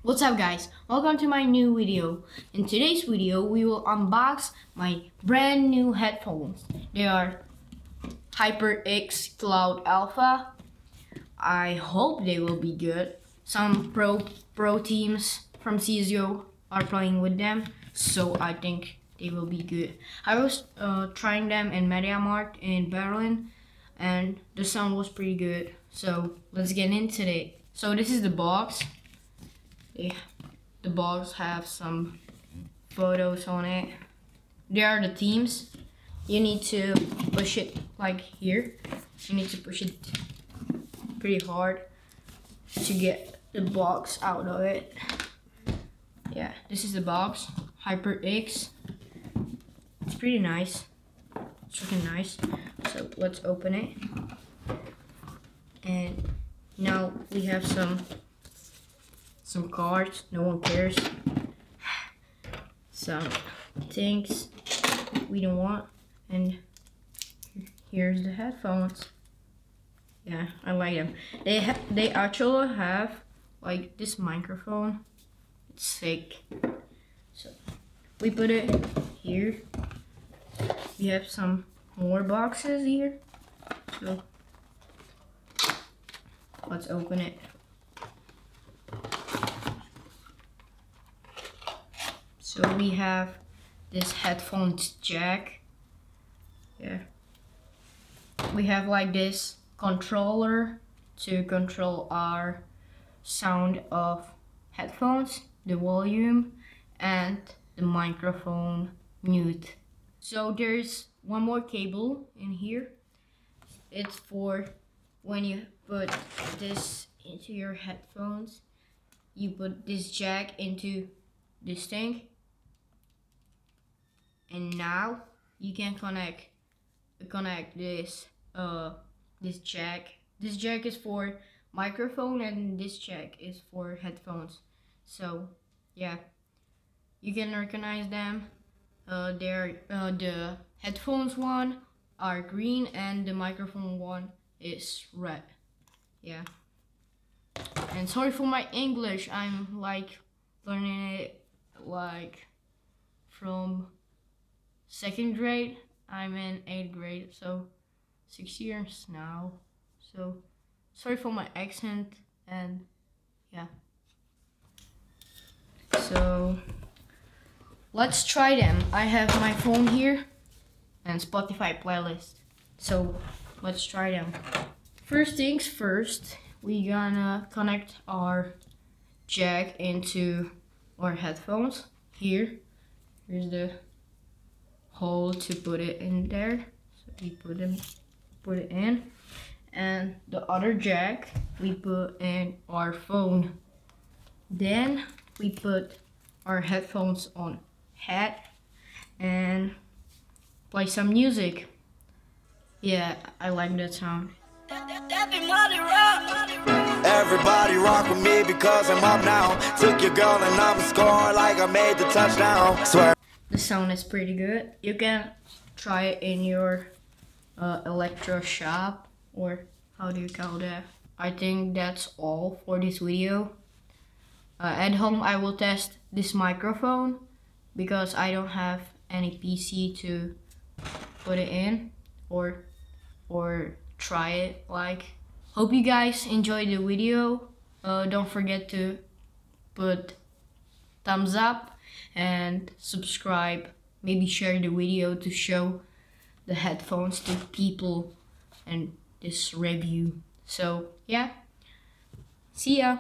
What's up guys, welcome to my new video. In today's video we will unbox my brand new headphones. They are HyperX Cloud Alpha. I hope they will be good. Some pro teams from CSGO are playing with them, so I think they will be good. I was trying them in MediaMarkt in Berlin and the sound was pretty good. So let's get into it. So this is the box. The box have some photos on it. There are the teams. You need to push it like here. You need to push it pretty hard to get the box out of it. Yeah, this is the box. HyperX. It's pretty nice. It's looking nice. So let's open it. And now we have some cards, no one cares. Some things we don't want. And here's the headphones. Yeah, I like them. They actually have like this microphone. It's sick. So we put it here. We have some more boxes here. So let's open it. So we have this headphones jack. Yeah. We have like this controller to control our sound of headphones, the volume, and the microphone mute. So there's one more cable in here. It's for when you put this into your headphones. You put this jack into this thing. And now you can connect this this jack. This jack is for microphone and this jack is for headphones. So yeah, you can recognize them. They're the headphones one are green and the microphone one is red. Yeah. And sorry for my English. I'm like learning it like from 2nd grade. I'm in 8th grade, so 6 years now. So sorry for my accent, and yeah. So let's try them. I have my phone here and Spotify playlist. So let's try them. First things first, we gonna connect our jack into our headphones. Here's the hole to put it in there. So we put it in, and the other jack we put in our phone. Then we put our headphones on head and play some music. Yeah, I like that sound. Everybody rock with me because I'm up now. Took your girl and I'm a score like I made the touchdown. Swear. The sound is pretty good. You can try it in your electro shop, or how do you call that? I think that's all for this video. At home I will test this microphone because I don't have any PC to put it in or try it. Like, hope you guys enjoyed the video. Don't forget to put thumbs up and subscribe. Maybe share the video to show the headphones to people and this review. So yeah, see ya.